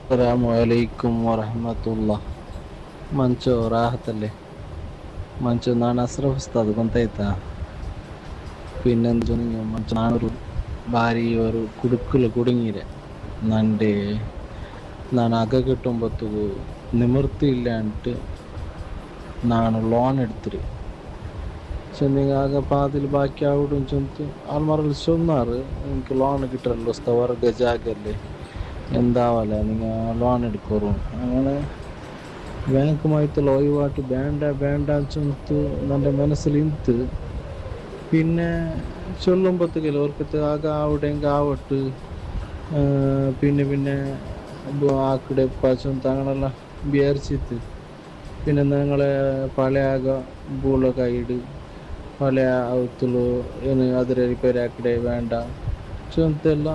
ಅಸ್ಸಲಾಮುಅಲೈಕುಂ ವರಹಮತುಲ್ಲಾ. ಮಂಚು ರಾಹತಲ್ಲಿ ಮಂಚು ನಾನು ಅಸ್ರಫ್ ಉಸ್ತಾದ್ ಗೊತ್ತಾಯ್ತಾ. പിന്നെന്തു ಮಂಚು ನಾನು ಬಾರಿ ಅವರು ಕುಡುಕಲು ಕುടുങ്ങിರೆ ನಂಡೆ ನಾನು ಅಗ കിട്ടുമ്പത്തു നിവൃത്തി ഇല്ലാണ്ട് ನಾನು ಲೋನ್ എടുത്തിരി ചെന്നിങ്ങാകെ പാതിൽ ബാക്കി ആവിടും ചെന്ന് ആൾമാരെല്ലാം ചൊന്നാറ് എനിക്ക് ലോൺ കിട്ടല്ലോ ഉസ്താ വർഗ ജാഗല്ലേ എന്താവല്ല നിങ്ങൾ ലോൺ എടുക്കോറും അങ്ങനെ ಬ್ಯಾಂಕುമായിട്ടുള്ള ഒഴിവാട്ട് ಬೇಡ ചെന്ന് എൻ്റെ മനസ്സിൽ ಇಂತು പിന്നെ ചൊല്ലുമ്പത്തേക്കല്ലോ ഓർക്കത്ത് ആകെ ആവിടെങ്കിൽ ആവട്ട് പിന്നെ ആക്കടെ പച്ചൊന്ന് അങ്ങനെല്ലാം വിചാരിച്ചിട്ട് പിന്നെ ഞങ്ങളെ പഴയാക ಬೂಳ ಕೈಡು പഴയ ಅವತ್ತಲು ಏನು ಅದರ ರಿಪೇರಿ ಆಕಡೆ വേണ്ട ಚೊಂತೆಲ್ಲ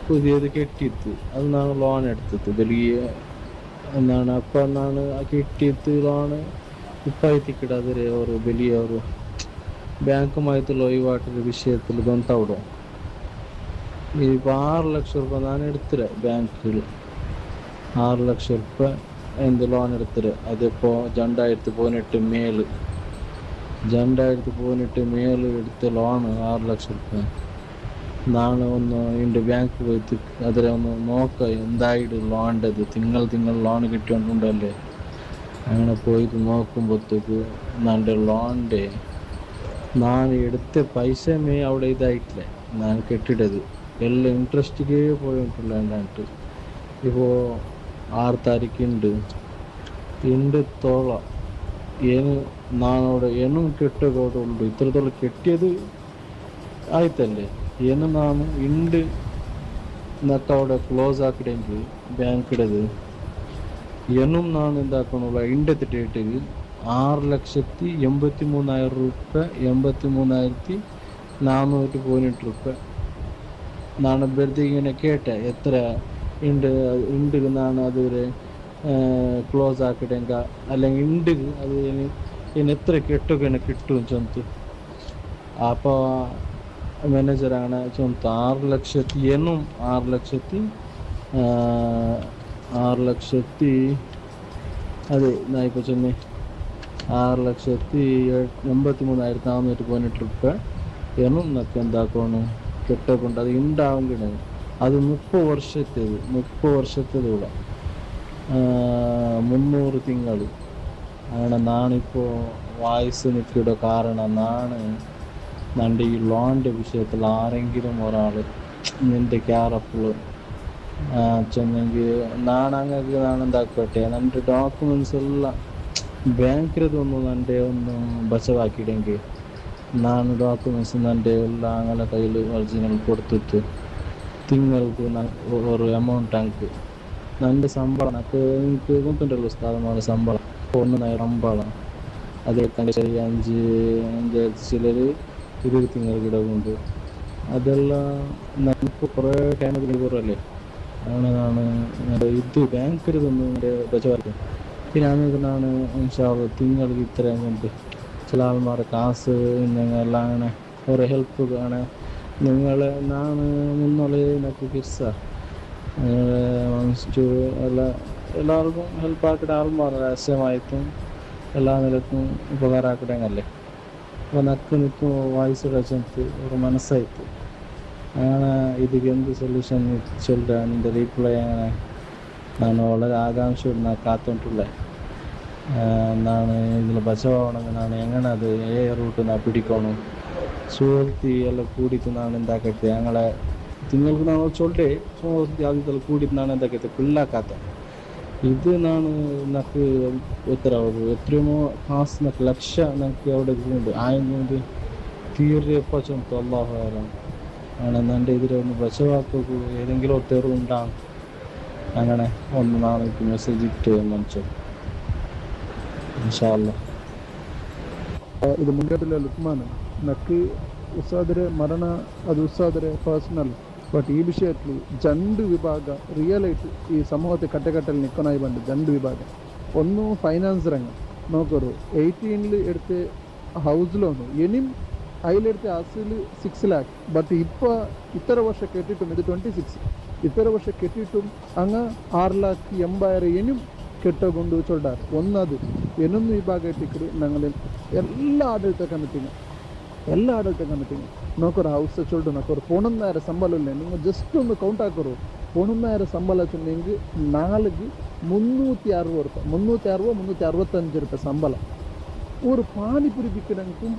പുതിയത് കെട്ടിയിട്ട് അത് ನಾನು ലോൺ എടുത്തത് വലിയ എന്താണ് അപ്പം ನಾನು കെട്ടിയിട്ട് ലോണ് ഇപ്പായിത്തിക്കിട അതിരെ ಅವರು വലിയ ಅವರು ಬ್ಯಾಂಕುമായിട്ടുള്ള ഒഴിവാട്ടൊരു വിഷയത്തിൽ ಗೊತ್ತಾവിടും. ഇപ്പോൾ 6 ലക്ഷം രൂപ ನಾನು എടുത്തില്ല ബാങ്കിൽ 6 ലക്ഷം രൂപ എന്ത് ലോൺ എടുത്തിട്ട് അതിപ്പോൾ 2018 മേല് എടുത്ത ലോണ് 6 ലക്ഷം രൂപ. ನಾನು ഒന്ന് എൻ്റെ ബാങ്ക് പോയിട്ട് അതിലെ ഒന്ന് നോക്കാം എന്തായിട്ട് ലോണിൻ്റെത് തിങ്കൾ ലോൺ കിട്ടിയിട്ടുണ്ടല്ലേ. അങ്ങനെ പോയിട്ട് നോക്കുമ്പോഴത്തേക്ക് എൻ്റെ ലോണിൻ്റെ ನಾನು എടുത്ത പൈസമേ അവിടെ ഇതായിട്ടില്ല. ನಾನು കെട്ടിട്ടത് എല്ലാം ഇൻട്രസ്റ്റിಗೆ പോയിട്ടുള്ള എന്നിട്ട് ഇപ്പോൾ 6 ತಾರೀಕಿಂದು തോളം ಏನು ನಾನവിടെ ಏನು ಕೆಟ್ಟೋದು ಉಂಟು ಇತ್ರದೊಳಗೆ ಕೆಟ್ಟಿയത് ಆಯ್ತല്ലേ ಏನು ನಾನು ನಕ್ಕ ಕ್ಲೋಸ್ ಹಾಕಿಡೆಂಗೆ ಬ್ಯಾಂಕ್ ಇಡದು ಏನು ನಾನು എന്താക്കണുള്ള ഇണ്ടത്തെ ഡേറ്റിൽ 6,83,000 രൂപ 83,418 രൂപ ನಾನು ಬೆಳೆದು ಇങ്ങനെ കേട്ടെ എത്ര ഉണ്ട് ನಾನು അതുവരെ ക്ലോസ് ആക്കിടെങ്ക അല്ലെങ്കിൽ ഉണ്ട് അത് ഇനി എത്ര കെട്ടൊക്കെ കിട്ടും ചൊന്ത്. അപ്പോൾ മാനേജറാണ് ചൊന്ത് 6 ലക്ഷത്തി അതെ ഞാൻ ഇപ്പോൾ ചെന്ന് 6,83,418 രൂപ എന്നും നക്ക് എന്താക്കണം കെട്ടൊക്കെ അത് ഉണ്ടാവുകയാണ്. അത് 30 ವರ್ಷത്തേದೂടെ 300 ತಿಂಗಳು. അങ്ങനെ നാണിപ്പോൾ വായിസ് നിൽക്കിയുടെ കാരണം നൻ്റെ ഈ ലോണിൻ്റെ വിഷയത്തിൽ ആരെങ്കിലും ഒരാൾ നിൻ്റെ ക്യാരഫുൾ ചെന്നെങ്കിൽ നാണങ്ങൾക്ക് നാണെന്താക്കട്ടെ എൻ്റെ ഡോക്യുമെൻറ്റ്സ് എല്ലാം ബാങ്കിലതൊന്നും എൻ്റെ ഒന്ന് ബച്ചവാക്കിയിടെങ്കിൽ ನಾನು ಡಾಕ್ಯುಮೆಂಟ್ಸ್ ನಂಡೆ ಎಲ್ಲ ಅಂಗಲ ಕೈಲಿ ಒರಿಜಿನಲ್ ಕೊಡ್ತಿತ್ತು ತಿಂಗಳಿಗೆ ഒരു ಅಮೌಂಟ್ ಅಂಕು ನಂದು ಸಂಬಳ ನನಗೆ എനിക്ക് ಗೊತ್ತುಂಟಲ್ಲ ಉಸ್ತಾದಮಾರ ಸಂಬಳ 1,000 ಸಂಬಳ ಅದೇ ಕಂಡು ಸರಿ 5 ചിലർ 20 ತಿಂಗಳಿಗೆ ಇಡಬಹುದು ಅದೆಲ್ಲ ನನಗೆ കുറേ ടൈമിൽ കുറവല്ലേ. അങ്ങനെ ನಾನು ഇത് ബാങ്കിലതൊന്നും എൻ്റെ ബച്ചവാക്കി പിന്നെ ആണെങ്കിൽ ನಾನು ഇൻഷാല്ലാ തിങ്ಗಳಿಗೆ ഇത്രയും കൊണ്ട് ചില ആൾമാർ കാസ് എല്ലാം അങ്ങനെ ഓരോ ഹെൽപ്പ് ആണ് നിങ്ങളെ ನಾನು മുന്നോളെ നക്ക് കിർസ മൻസ്റ്റു എല്ലാവർക്കും ഹെൽപ്പ് ആക്കിയിട്ട് ആൾമാർ രഹസ്യമായിട്ടും എല്ലാ നിലക്കും ഉപകാരം ആക്കിയിട്ടല്ലേ. അപ്പോൾ നക്ക് നിൽക്കും വായിസ് രചനത്ത് ഒരു മനസ്സായിട്ട് അങ്ങനെ ഇതിക്ക് എന്ത് സൊല്യൂഷൻ ചൊല്ലുക നിൻ്റെ റീപ്ലൈ അങ്ങനെ ನಾನು വളരെ ആകാംക്ഷയോട് ನಾನು കാത്തോണ്ടുള്ള ನಾನು ഇതിൽ ಬಚಾವಾಗണമെങ്കിൽ ನಾನು ಹೆಂಗಣ ಅದು ರೂಟ್ ನಾ ಪಿಡಿಕೋಣು ಸುವರ್ತಿ ಎಲ್ಲ ಕೂಡಿತು ನಾನು ಎಂದಾಕೈತೆ ഞങ്ങളെ ತಿಂಗಳಿಗೆ ನಾನು ಚೊಲ್ಲೆ ಸುವರ್ತಿ ಆದಿದ್ದೆಲ್ಲ ಕೂಡಿದ್ದು ನಾನು ಎಂದಾಕೈತೆ ಫುಲ್ಲಾಕಾತೆ ഇത് ನಾನು ನಕ್ಕೆ എത്രയാവും എത്രയുമോ കാസ് നക്ക് ലക്ഷ നക്ക് അവിടെ ഉണ്ട് ആയത് തീരെപ്പ ചൊന്തു അള്ളാഹു ആലം. അങ്ങനെ എൻ്റെ ഇതിൽ ഒന്ന് ബച്ചവാക്കു ഏതെങ്കിലും ഒത്തേറും ഉണ്ടാകും. അങ്ങനെ ഒന്ന് നാളെ മെസ്സേജ് ഇട്ട് മനസ്സോ ഇൻഷാല്ലാ. ಇದು ಮುಂಗೇಟಲ್ಲಿ ಲುಕ್ಮಾನ್ ನಕ್ಕೆ ಉಸಾದರೆ ಮರಣ ಅದು ಉಸಾದರೆ ಪರ್ಸನಲ್ ಬಟ್ ಈ ವಿಷಯത്തിൽ ജണ്ട് വിഭാഗ റിയലായിട്ട് ഈ സമൂഹത്തെ കട്ടക്കട്ടൽ നിൽക്കണായി പണ്ട് ജണ്ട് വിഭാഗ ഒന്ന് ഫൈനാൻസ് രംഗം നോക്കൊരു 18 എടുത്ത് ഹൗസ് ലോണ് ഇനിയും അതിലെടുത്ത് അസിൽ 6 lakh ಬಟ್ ഇപ്പോൾ ಇತರ ವರ್ಷ ಕೆಟ್ಟಿಟ್ಟು ಇದು 26 ഇത്ര വർഷം കെട്ടിയിട്ടും അങ്ങ് 6,80,000 കെട്ടുകൊണ്ട് ചൊല്ലാറ് ഒന്നത് എന്നൊന്നും വിഭാഗമായിട്ട് ഞങ്ങൾ എല്ലാ ಆಡಳಿತ ಕಮಿಟಿಗೆ ನೋಕರು ಹೌಸ್ ಚೊಲ್ಡು ನೋಕರು 11,000 ಸಂಬಳ ಇಲ್ಲ ನೀವು ಜಸ್ಟ್ ಒಂದು ಕೌಂಟ್ ಹಾಕೋರು 11,000 ಸಂಬಳ சொன்னீங்க நாளுக்கு 360 ரூபாய் 365 ரூபாய் சம்பளம் ஒரு பானிபூரி விற்கிறவனுக்கும்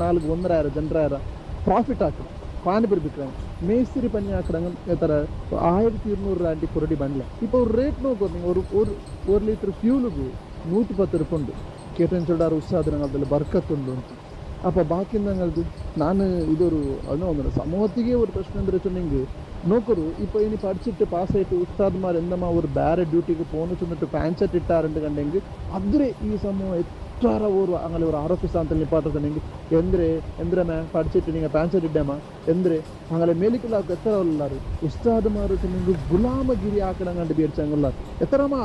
நாளுக்கு 1,500 2,000 ப்ராஃபிட் ஆக்குறோம் பானிபூரி விற்கிறாங்க மேஸ்திரி பண்ணி ஆக்குறாங்க எத்தனை 1,200 குரடி பண்ணல இப்போ ஒரு ரேட் நோக்கு நீங்கள் ஒரு லிட்டர் ஃபியூலுக்கு 110 ರೂಪಾಯಿ ಉಂಟು ಕೇಟನ್ ಚೊಲ್ಲಾರು ಉತ್ಸಾಹದಲ್ಲಿ ಬರ್ಕತ್ತುಂಟು ಅಂತ ಅಪ್ಪ ಬಾಕಿಂದಂಗಲ್ದು ನಾನು ಇದೊರು ಅದನ್ನು ಸಮೂಹತ್ತಿಗೆ ஒரு பிரச்சனை ಅಂದ್ರೆ சொன்னீங்க നോക്കറു ഇപ്പോൾ ഇനി പഠിച്ചിട്ട് പാസ്സായിട്ട് ഉസ്താദ്മാർ എന്തമാ ഒരു ಬೇರೆ ಡ್ಯೂಟಿಗೆ പോന്നു ചെന്നിട്ട് പാൻസെറ്റ് ഇട്ടാറുണ്ട് കണ്ടെങ്കിൽ അതിരെ ഈ സമൂഹം എത്ര ഒരു അങ്ങനെ ഒരു ആരോഗ്യ സ്ഥാനത്തിൽ നിപ്പാട്ടുണ്ടെങ്കിൽ എന്തിരമേ പഠിച്ചിട്ട് നിങ്ങൾ പാൻസെറ്റ് ഇട്ടേമാ എന്തിരെ അങ്ങനെ മേലിക്കുള്ളവർക്ക് എത്ര ഉള്ളാറ് ഉസ്താദ്മാർ ചെന്നെങ്കിൽ ഗുലാമഗിരി ആക്കണം കണ്ട് പേടിച്ചങ്ങുള്ളാർ എത്രമാ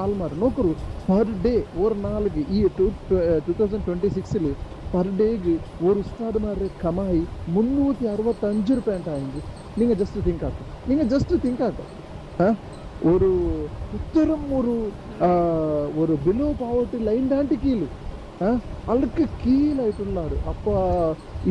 ആൾമാർ നോക്കറു പെർ ഡേ ഒരു നാളിക്ക് ഈ 2026 പെർ ഡേക്ക് ഒരു ഉസ്താദ്മാരുടെ കമായി 365 ರೂಪಾಯಿ ಅಂತ ಆಗಿ நீங்கள் ஜஸ்ட் திங்க் ஆக்கும் ஒரு உத்தரம் ஒரு பிலோ பாவர்ட்டி லைன் தாண்டி கீழே ಅದಕ್ಕೆ ಕೀಳಾയിട്ടുಳ್ಳಾರು ಅಪ್ಪ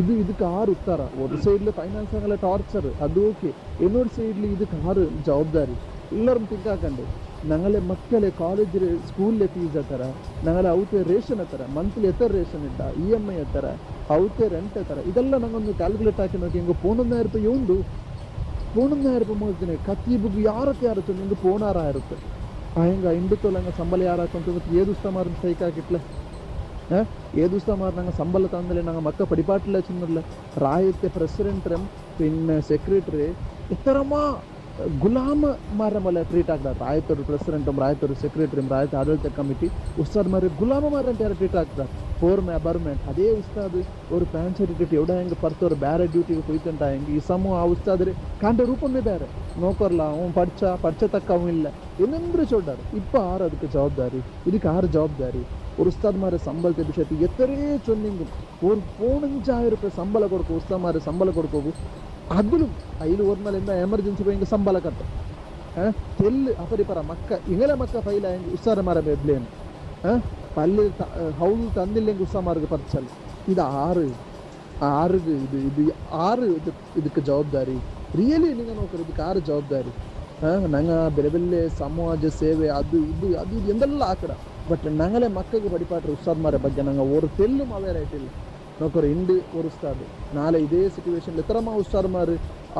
ಇದಕ್ಕೆ ಆರು ಉತ್ತರ ಒಂದು ಸೈಡ್ಲಿ ಫೈನಾನ್ಸ್ ಆಗಲ್ಲ ಟಾರ್ಚರ್ ಅದು ಓಕೆ ಇನ್ನೊಂದು ಸೈಡ್ಲಿ ಇದಕ್ಕೆ ಆರು ಜವಾಬ್ದಾರಿ ಎಲ್ಲರೂ ತಿಂಕ್ ಹಾಕಂಡು ഞങ്ങളെ മക്കളെ കോളേജിൽ സ്കൂളിലെ ഫീസ് എത്ര ഞങ്ങളെ ഔത്തെ റേഷൻ എത്ര ಮಂತ್ಲಿ എത്ര റേഷൻ ഇട്ട EMI എത്ര ഔത്തെ ರೆಂಟ್ ಎತ್ತರ ಇದೆಲ್ಲ ನಂಗೊಂದು ಕ್ಯಾಲ್ಕುಲೇಟ್ ಹಾಕಿ ನೋക്കി ಹಿಂಗೆ 11,000 ರೂಪಾಯಿ ಉಂಟು 11,000 ರೂಪಾಯಿ ಮೋಸ್ತೀನಿ ಕತ್ತೀಬುಗ್ ಯಾರಕ್ಕೆ ಯಾರು ಹಿಂಗೆ 16,000 ರೂಪಾಯಿ ಹಿಂಗೆ ಹಿಂಡುತ್ತೋಲ್ಲ ಸಂಬಳ ಯಾರು ಹಾಕೊಂತ ಏದು ಉಸ್ತಮಾರ್ ಸೈಕ್ ಹಾಕಿಟ್ಲೆ ഏത് ഉസ്താമാർ ഞങ്ങൾ സംബളം തന്നില്ല ഞങ്ങൾ മക്ക പഠിപ്പാട്ടില്ല ചെന്നില്ല റായത്തെ പ്രസിഡന്റും പിന്നെ സെക്രട്ടറി ഇത്തരമാ ಗುಲಾಮರ ಮೇಲೆ ಟ್ರೀಟ್ ಆಗ್ತಾರೆ ರಾಯತರು ಪ್ರೆಸಿಡೆಂಟು ರಾಯತರು ಸೆಕ್ರೆಟರಿ ರಾಯತ ಆಡಳಿತ ಕಮಿಟಿ ಉಸ್ತಾದ್ ಮಾರಿ ಗುಲಾಮರ ಅಂತ ಯಾರು ಟ್ರೀಟ್ ಆಗ್ತಾರೆ ಫೋರ್ಮೆ ಬರ್ಮೆಂಟ್ ಅದೇ ಉಸ್ತಾದ್ ஒரு ಪ್ಯಾನ್ ಸರ್ಟಿಫಿಕೇಟ್ ಎವಡ ಹೆಂಗೆ ಪರ್ತವ್ರು ಬೇರೆ ಡ್ಯೂಟಿಗೆ ಹೋಯ್ತಂಟ ಹೆಂಗೆ ಈ ಸಮೂಹ ಆ ಉಸ್ತಾದ್ರೆ ಕಾಂಡ ರೂಪನೇ ಬೇರೆ ನೋಕರ್ಲ ಅವನು ಪಡ್ಚ ತಕ್ಕ ಅವನು ಇಲ್ಲ ಏನಂದ್ರೆ ಚೊಡ್ಡಾರು ಇಪ್ಪ ಆರು ಅದಕ್ಕೆ ಜವಾಬ್ದಾರಿ ಇದಕ್ಕೆ ಆರು ಜವಾಬ್ದಾರಿ ஒரு உஸ்தாத்மாரை சம்பளத்தை விஷயத்தை எத்தனையோ சொன்னீங்க ஒரு 15,000 ರೂಪಾಯಿ ಸಂಬಳ ಕೊಡ್ಕೋ ಉಸ್ತಾದ್ಮಾರೆ ಸಂಬಳ ಕೊಡ್ಕೋಗು അതിലും അതിൽ ഓർമ്മ എന്താ എമർജൻസി പോയി സംബಳ കട്ട തെല്ല് അപ്പരിപ്പറ മക്ക ഇങ്ങനെ മക്ക ഫൈലായെങ്കിൽ ഉസ്താദന്മാരെ ബെദ്ലേന് പല്ല് ഹൗസ് തന്നില്ലെങ്കിൽ ഉസ്താദ്മാർക്ക് പറിച്ചല്ല ഇത് ആറ് ಇದಕ್ಕೆ ಜವಾಬ್ದಾರಿ ರಿಯಲಿ ನೀವು ನೋಡ್ರಿ ಇದಕ್ಕೆ ಆರು ಜವಾಬ್ದಾರಿ ನಂಗೆ ಬೆಲೆ ಬೆಲೆ ಸಮಾಜ ಸೇವೆ ಅದು ಎಂದೆಲ್ಲ ಆಕಡ ಬಟ್ ഞങ്ങളെ മക്കൾക്ക് പഠിപ്പാട്ട് ഉസ്താദ്മാരെ ಬಗ್ಗೆ ನಂಗೆ ഒരു തെല്ലും അവരായിട്ടില്ല നോക്കറ ഉണ്ട് ഒരു ഉസ്താദ് നാളെ ഇതേ സിറ്റുവേഷനിൽ എത്രമാ ഉസ്താദ്മാർ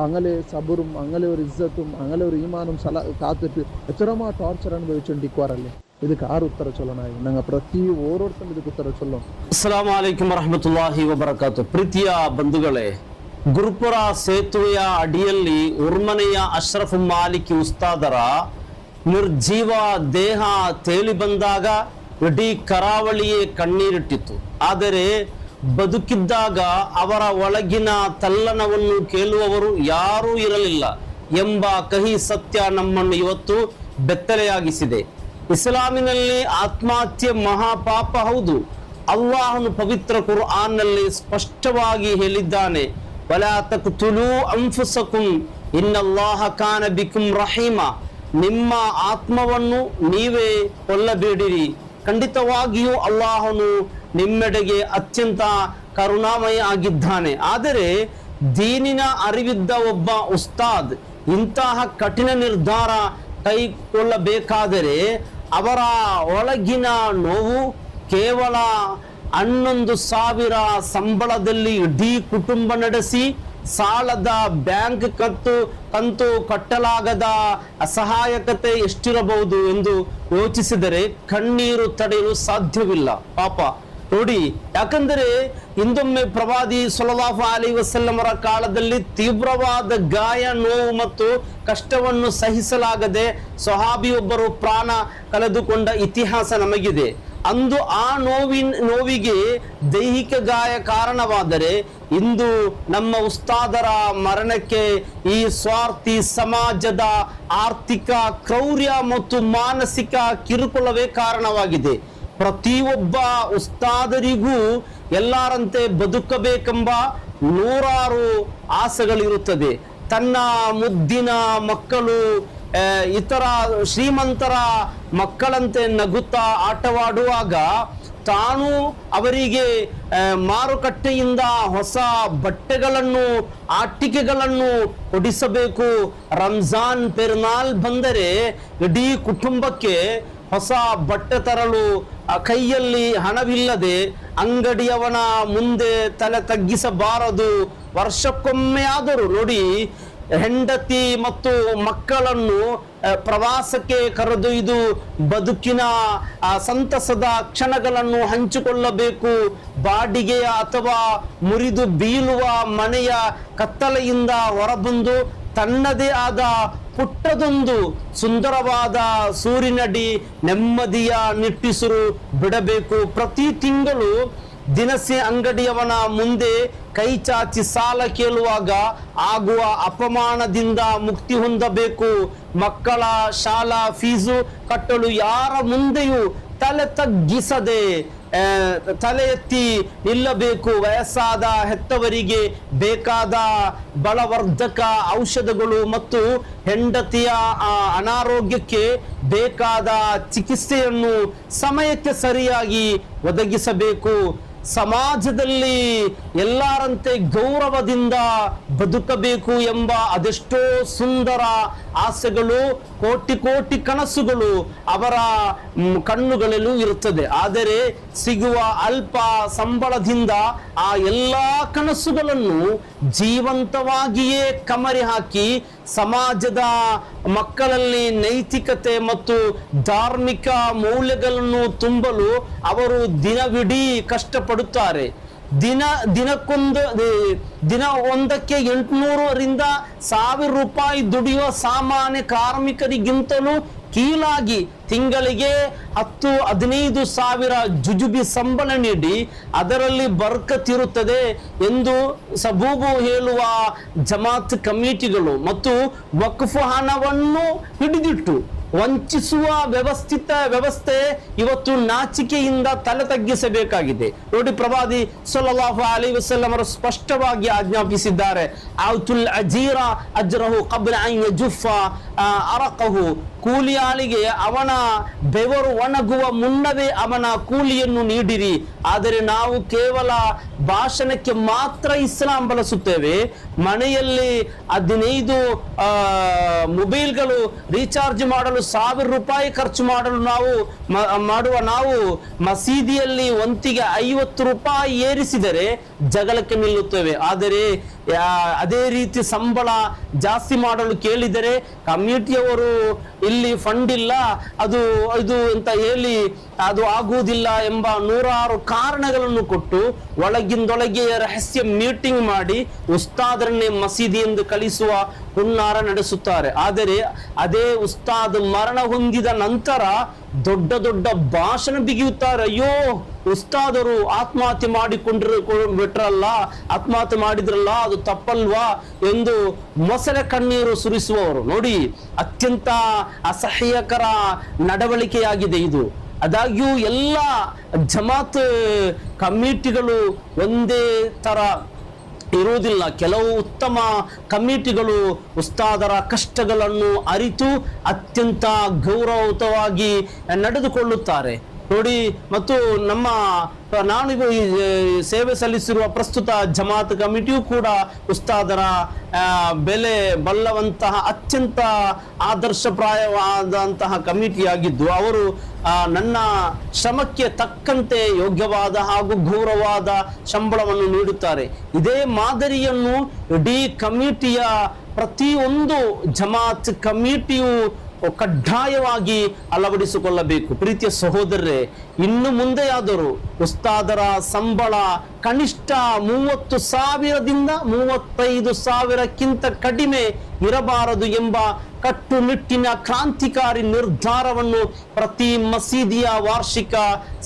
അങ്ങനെ സബറും അങ്ങനെ ഒരു ഇസ്സത്തും അങ്ങനെ ഒരു ഈമാനും കാത്തിട്ട് എത്രമാ ടോർച്ചർ അനുഭവിച്ചുകൊണ്ടിരിക്കുവാറല്ലേ ಇದಕ್ಕೆ ಆರು ಉತ್ತರ ಚೊಲ್ಲೋಣ ನಂಗೆ ಪ್ರತಿ ಓರೋರ್ತನ ಇದಕ್ಕೆ ಉತ್ತರ ಚೊಲ್ಲೋ. ಅಸ್ಸಲಾಮು ಅಲೈಕುಂ ವರಹಮತುಲ್ಲಾಹಿ ವಬರಕಾತು. ಪ್ರೀತಿಯ ಬಂಧುಗಳೇ, ಗುರುಪುರ ಸೇತುವೆಯ ಅಡಿಯಲ್ಲಿ ಉರ್ಮನೆಯ ಅಶ್ರಫ್ ಮಾಲಿಕಿ ಉಸ್ತಾದರ ನಿರ್ಜೀವ ದೇಹ ತೇಲಿ ಬಂದಾಗ ಇಡೀ ಕರಾವಳಿಯೇ ಕಣ್ಣೀರಿಟ್ಟಿತ್ತು. ಆದರೆ ಬದುಕಿದ್ದಾಗ ಅವರ ಒಳಗಿನ ತಲ್ಲಣವನ್ನು ಕೇಳುವವರು ಯಾರೂ ಇರಲಿಲ್ಲ ಎಂಬ ಕಹಿ ಸತ್ಯ ನಮ್ಮನ್ನು ಇವತ್ತು ಬೆತ್ತಲೆಯಾಗಿಸಿದೆ. ಇಸ್ಲಾಮಿನಲ್ಲಿ ಆತ್ಮಹತ್ಯೆ ಮಹಾಪಾಪ ಹೌದು. ಅಲ್ಲಾಹನು ಪವಿತ್ರ ಕುರ್ಆನ್ನಲ್ಲಿ ಸ್ಪಷ್ಟವಾಗಿ ಹೇಳಿದ್ದಾನೆ, ವಲಾ ತಕ್ತುಲೂ ಅನ್ಫುಸಕುಂ ಇನ್ನಲ್ಲಾಹ ಕಾನ ಬಿಕುಂ ರಹೀಮ. ನಿಮ್ಮ ಆತ್ಮವನ್ನು ನೀವೇ ಕೊಲ್ಲಬೇಡಿರಿ, ಖಂಡಿತವಾಗಿಯೂ ಅಲ್ಲಾಹನು ನಿಮ್ಮೆಡೆಗೆ ಅತ್ಯಂತ ಕರುಣಾಮಯ ಆಗಿದ್ದಾನೆ. ಆದರೆ ದೀನಿನ ಅರಿವಿದ್ದ ಒಬ್ಬ ಉಸ್ತಾದ್ ಇಂತಹ ಕಠಿಣ ನಿರ್ಧಾರ ಕೈಗೊಳ್ಳಬೇಕಾದರೆ ಅವರ ಒಳಗಿನ ನೋವು ಕೇವಲ 11,000 ಸಂಬಳದಲ್ಲಿ ಇಡೀ ಕುಟುಂಬ ನಡೆಸಿ ಸಾಲದ ಬ್ಯಾಂಕ್ ಕಂತು ಕಟ್ಟಲಾಗದ ಅಸಹಾಯಕತೆ ಎಷ್ಟಿರಬಹುದು ಎಂದು ಯೋಚಿಸಿದರೆ ಕಣ್ಣೀರು ತಡೆಯಲು ಸಾಧ್ಯವಿಲ್ಲ. ಪಾಪ ನೋಡಿ, ಯಾಕಂದರೆ ಹಿಂದೊಮ್ಮೆ ಪ್ರವಾದಿ ಸಲ್ಲಲ್ಲಾಹು ಅಲೈಹಿ ವಸಲ್ಲಮರ ಕಾಲದಲ್ಲಿ ತೀವ್ರವಾದ ಗಾಯ, ನೋವು ಮತ್ತು ಕಷ್ಟವನ್ನು ಸಹಿಸಲಾಗದೆ ಸ್ವಹಾಬಿಯೊಬ್ಬರು ಪ್ರಾಣ ಕಳೆದುಕೊಂಡ ಇತಿಹಾಸ ನಮಗಿದೆ. ಅಂದು ಆ ನೋವಿಗೆ ದೈಹಿಕ ಗಾಯ ಕಾರಣವಾದರೆ ಇಂದು ನಮ್ಮ ಉಸ್ತಾದರ ಮರಣಕ್ಕೆ ಈ ಸ್ವಾರ್ಥಿ ಸಮಾಜದ ಆರ್ಥಿಕ ಕ್ರೌರ್ಯ ಮತ್ತು ಮಾನಸಿಕ ಕಿರುಕುಳವೇ ಕಾರಣವಾಗಿದೆ. ಪ್ರತಿಯೊಬ್ಬ ಉಸ್ತಾದರಿಗೂ ಎಲ್ಲರಂತೆ ಬದುಕಬೇಕೆಂಬ 100 ಆಸೆಗಳಿರುತ್ತದೆ. ತನ್ನ ಮುದ್ದಿನ ಮಕ್ಕಳು ಇತರ ಶ್ರೀಮಂತರ ಮಕ್ಕಳಂತೆ ನಗುತ್ತಾ ಆಟವಾಡುವಾಗ ತಾನು ಅವರಿಗೆ ಮಾರುಕಟ್ಟೆಯಿಂದ ಹೊಸ ಬಟ್ಟೆಗಳನ್ನು ಆಟಿಕೆಗಳನ್ನು ಕೊಡಿಸಬೇಕು. ರಂಜಾನ್ ಪೆರ್ನಾಲ್ ಬಂದರೆ ಇಡೀ ಕುಟುಂಬಕ್ಕೆ ಹೊಸ ಬಟ್ಟೆ ತರಲು ಕೈಯಲ್ಲಿ ಹಣವಿಲ್ಲದೆ ಅಂಗಡಿಯವನ ಮುಂದೆ ತಲೆ ತಗ್ಗಿಸಬಾರದು. ವರ್ಷಕ್ಕೊಮ್ಮೆ ಆದರೂ ನೋಡಿ, ಹೆಂಡತಿ ಮತ್ತು ಮಕ್ಕಳನ್ನು ಪ್ರವಾಸಕ್ಕೆ ಕರೆದೊಯ್ದು ಬದುಕಿನ ಸಂತಸದ ಕ್ಷಣಗಳನ್ನು ಹಂಚಿಕೊಳ್ಳಬೇಕು. ಬಾಡಿಗೆಯ ಅಥವಾ ಮುರಿದು ಬೀಳುವ ಮನೆಯ ಕತ್ತಲೆಯಿಂದ ಹೊರಬಂದು ತನ್ನದೇ ಆದ ಪುಟ್ಟದೊಂದು ಸುಂದರವಾದ ಸೂರಿನಡಿ ನೆಮ್ಮದಿಯ ನಿಟ್ಟುಸಿರು ಬಿಡಬೇಕು. ಪ್ರತಿ ತಿಂಗಳು ದಿನಸಿ ಅಂಗಡಿಯವನ ಮುಂದೆ ಕೈ ಚಾಚಿ ಸಾಲ ಕೇಳುವಾಗ ಆಗುವ ಅಪಮಾನದಿಂದ ಮುಕ್ತಿ ಹೊಂದಬೇಕು. ಮಕ್ಕಳ ಶಾಲಾ ಫೀಸು ಕಟ್ಟಲು ಯಾರ ಮುಂದೆಯೂ ತಲೆ ತಗ್ಗಿಸದೆ ತಲೆ ಎತ್ತಿ ನಿಲ್ಲಬೇಕು. ವಯಸ್ಸಾದ ಹೆತ್ತವರಿಗೆ ಬೇಕಾದ ಬಲವರ್ಧಕ ಔಷಧಗಳು ಮತ್ತು ಹೆಂಡತಿಯ ಅನಾರೋಗ್ಯಕ್ಕೆ ಬೇಕಾದ ಚಿಕಿತ್ಸೆಯನ್ನು ಸಮಯಕ್ಕೆ ಸರಿಯಾಗಿ ಒದಗಿಸಬೇಕು. ಸಮಾಜದಲ್ಲಿ ಎಲ್ಲರಂತೆ ಗೌರವದಿಂದ ಬದುಕಬೇಕು ಎಂಬ ಅದೆಷ್ಟೋ ಸುಂದರ ಆಸೆಗಳು, ಕೋಟಿ ಕೋಟಿ ಕನಸುಗಳು ಅವರ ಕಣ್ಣುಗಳಲ್ಲೂ ಇರುತ್ತದೆ. ಆದರೆ ಸಿಗುವ ಅಲ್ಪ ಸಂಬಳದಿಂದ ಆ ಎಲ್ಲಾ ಕನಸುಗಳನ್ನು ಜೀವಂತವಾಗಿಯೇ ಕಮರಿ ಹಾಕಿ ಸಮಾಜದ ಮಕ್ಕಳಲ್ಲಿ ನೈತಿಕತೆ ಮತ್ತು ಧಾರ್ಮಿಕ ಮೌಲ್ಯಗಳನ್ನು ತುಂಬಲು ಅವರು ದಿನವಿಡೀ ಕಷ್ಟಪಡುತ್ತಾರೆ. ದಿನ ಒಂದಕ್ಕೆ 800ರಿಂದ 1000 ರೂಪಾಯಿ ದುಡಿಯುವ ಸಾಮಾನ್ಯ ಕಾರ್ಮಿಕರಿಗಿಂತಲೂ ಕೀಳಾಗಿ ತಿಂಗಳಿಗೆ 10-15 ಸಾವಿರ ಜುಜುಬಿ ಸಂಬಳ ನೀಡಿ ಅದರಲ್ಲಿ ಬರ್ಕತ್ತಿರುತ್ತದೆ ಎಂದು ಸಬೂಬು ಹೇಳುವ ಜಮಾತ್ ಕಮಿಟಿಗಳು ಮತ್ತು ವಕ್ಫ್ ಹಣವನ್ನು ಹಿಡಿದಿಟ್ಟು ವಂಚಿಸುವ ವ್ಯವಸ್ಥೆ ಇವತ್ತು ನಾಚಿಕೆಯಿಂದ ತಲೆ ತಗ್ಗಿಸಬೇಕಾಗಿದೆ. ನೋಡಿ, ಪ್ರವಾದಿ ಸಲ್ಲಲ್ಲಾಹು ಅಲೈಹಿ ವಸಲ್ಲಂ ಅವರು ಸ್ಪಷ್ಟವಾಗಿ ಆಜ್ಞಾಪಿಸಿದ್ದಾರೆ, ಆತುಲ್ ಅಜೀರ ಅಜ್ರಹು ಕಬ್ಲ ಅನ್ ಯಜುಫ ಅರಕಹು. ಕೂಲಿಯಾಳಿಗೆ ಅವನ ಬೆವರು ಒಣಗುವ ಮುನ್ನವೇ ಅವನ ಕೂಲಿಯನ್ನು ನೀಡಿರಿ. ಆದರೆ ನಾವು ಕೇವಲ ಭಾಷಣಕ್ಕೆ ಮಾತ್ರ ಇಸ್ಲಾಂ ಬಳಸುತ್ತೇವೆ. ಮನೆಯಲ್ಲಿ 15 ಮೊಬೈಲ್ಗಳು ರೀಚಾರ್ಜ್ ಮಾಡಲು 1000 ರೂಪಾಯಿ ಖರ್ಚು ಮಾಡಲು ನಾವು ಮಸೀದಿಯಲ್ಲಿ ಒಂತಿಗೆ 50 ರೂಪಾಯಿ ಏರಿಸಿದರೆ ಜಗಳಕ್ಕೆ ನಿಲ್ಲುತ್ತೇವೆ. ಆದರೆ ಅದೇ ರೀತಿ ಸಂಬಳ ಜಾಸ್ತಿ ಮಾಡಲು ಕೇಳಿದರೆ ಕಮಿಟಿಯವರು ಇಲ್ಲಿ ಫಂಡ್ ಇಲ್ಲ, ಅದು ಇದು ಅಂತ ಹೇಳಿ ಅದು ಆಗುವುದಿಲ್ಲ ಎಂಬ 106 ಕಾರಣಗಳನ್ನು ಕೊಟ್ಟು ಒಳಗಿಂದೊಳಗೆ ರಹಸ್ಯ ಮೀಟಿಂಗ್ ಮಾಡಿ ಉಸ್ತಾದರನ್ನೇ ಮಸೀದಿ ಎಂದು ಕಳಿಸುವ ಹುನ್ನಾರ ನಡೆಸುತ್ತಾರೆ. ಆದರೆ ಅದೇ ಉಸ್ತಾದ್ ಮರಣ ಹೊಂದಿದ ನಂತರ ದೊಡ್ಡ ದೊಡ್ಡ ಭಾಷಣ ಬಿಗಿಯುತ್ತಾರೆ. ಅಯ್ಯೋ, ಉಸ್ತಾದರು ಆತ್ಮಹತ್ಯೆ ಆತ್ಮಹತ್ಯೆ ಮಾಡಿದ್ರಲ್ಲ, ಅದು ತಪ್ಪಲ್ವಾ ಎಂದು ಮೊಸಳೆ ಕಣ್ಣೀರು ಸುರಿಸುವವರು. ನೋಡಿ, ಅತ್ಯಂತ ಅಸಹ್ಯಕರ ನಡವಳಿಕೆಯಾಗಿದೆ ಇದು. ಆದಾಗ್ಯೂ ಎಲ್ಲ ಜಮಾತ್ ಕಮಿಟಿಗಳು ಒಂದೇ ತರ ಇರುವುದಿಲ್ಲ. ಕೆಲವು ಉತ್ತಮ ಕಮಿಟಿಗಳು ಉಸ್ತಾದರ ಕಷ್ಟಗಳನ್ನು ಅರಿತು ಅತ್ಯಂತ ಗೌರವಯುತವಾಗಿ ನಡೆದುಕೊಳ್ಳುತ್ತಾರೆ. ನೋಡಿ, ಮತ್ತು ನಾನು ಈ ಸೇವೆ ಸಲ್ಲಿಸಿರುವ ಪ್ರಸ್ತುತ ಜಮಾತ್ ಕಮಿಟಿಯು ಕೂಡ ಉಸ್ತಾದರ ಬೆಲೆ ಬಲ್ಲವಂತಹ ಅತ್ಯಂತ ಆದರ್ಶಪ್ರಾಯವಾದಂತಹ ಕಮಿಟಿಯಾಗಿದ್ದು ಅವರು ನನ್ನ ಶ್ರಮಕ್ಕೆ ತಕ್ಕಂತೆ ಯೋಗ್ಯವಾದ ಹಾಗೂ ಗೌರವವಾದ ಸಂಬಳವನ್ನು ನೀಡುತ್ತಾರೆ. ಇದೇ ಮಾದರಿಯನ್ನು ಇಡೀ ಕಮಿಟಿಯ ಪ್ರತಿಯೊಂದು ಜಮಾತ್ ಕಮಿಟಿಯು ಕಡ್ಡಾಯವಾಗಿ ಅಳವಡಿಸಿಕೊಳ್ಳಬೇಕು. ಪ್ರೀತಿಯ ಸಹೋದರರೇ, ಇನ್ನು ಮುಂದೆಯಾದರೂ ಉಸ್ತಾದರ ಸಂಬಳ ಕನಿಷ್ಠ 30,000ದಿಂದ 35,000ಕ್ಕಿಂತ ಕಡಿಮೆ ಇರಬಾರದು ಎಂಬ ಕಟ್ಟುನಿಟ್ಟಿನ ಕ್ರಾಂತಿಕಾರಿ ನಿರ್ಧಾರವನ್ನು ಪ್ರತಿ ಮಸೀದಿಯ ವಾರ್ಷಿಕ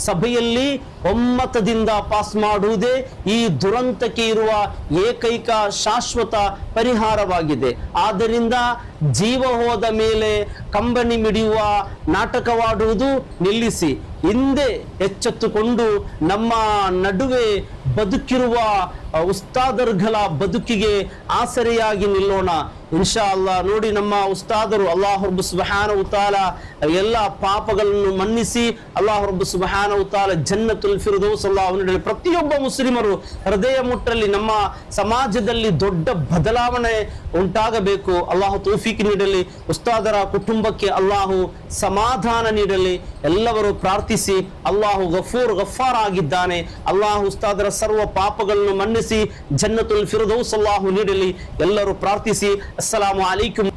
ಸಭೆಯಲ್ಲಿ ಒಮ್ಮತದಿಂದ ಪಾಸ್ ಮಾಡುವುದೇ ಈ ದುರಂತಕ್ಕೆ ಇರುವ ಏಕೈಕ ಶಾಶ್ವತ ಪರಿಹಾರವಾಗಿದೆ. ಆದ್ದರಿಂದ ಜೀವ ಹೋದ ಮೇಲೆ ಕಂಬನಿ ಮಿಡಿಯುವ ನಾಟಕವಾಡುವುದು ನಿಲ್ಲಿಸಿ ಹಿಂದೆ ಎಚ್ಚೆತ್ತುಕೊಂಡು ನಮ್ಮ ನಡುವೆ ಬದುಕಿರುವ ಉಸ್ತಾದರ್ಗಳ ಬದುಕಿಗೆ ಆಸರೆಯಾಗಿ ನಿಲ್ಲೋಣ. ಇನ್ಶಾ ಅಲ್ಲಾ. ನೋಡಿ, ನಮ್ಮ ಉಸ್ತಾದರು ಅಲ್ಲಾಹ್ ರಬ್ಬ್ ಸುಬ್ಹಾನಹು ತಆಲ ಎಲ್ಲ ಪಾಪಗಳನ್ನು ಮನ್ನಿಸಿ ಅಲ್ಲಾಹ್ ರಬ್ಬ್ ಸುಬ್ಹಾನಹು ತಆಲ ಜನ್ನತುಲ್ ಫಿರ್ದೌಸ್ ನೀಡಲಿ. ಪ್ರತಿಯೊಬ್ಬ ಮುಸ್ಲಿಮರು ಹೃದಯ ಮುಟ್ಟಲ್ಲಿ ನಮ್ಮ ಸಮಾಜದಲ್ಲಿ ದೊಡ್ಡ ಬದಲಾವಣೆ ಉಂಟಾಗಬೇಕು. ಅಲ್ಲಾಹು ತೌಫೀಕ್ ನೀಡಲಿ. ಉಸ್ತಾದರ ಕುಟುಂಬಕ್ಕೆ ಅಲ್ಲಾಹು ಸಮಾಧಾನ ನೀಡಲಿ. ಎಲ್ಲವರು ಪ್ರಾರ್ಥಿಸಿ. ಅಲ್ಲಾಹು ಗಫಾರ್ ಆಗಿದ್ದಾನೆ. ಅಲ್ಲಾಹು ಉಸ್ತಾದರ ಸರ್ವ ಪಾಪಗಳನ್ನು ಮನ್ನಿಸಿ ಜನ್ನತುಲ್ ಫಿರ್ದೌಸ್ ನೀಡಲಿ. ಎಲ್ಲರೂ ಪ್ರಾರ್ಥಿಸಿ. ಅಸ್ಸಲಾಮು ಅಲೈಕುಂ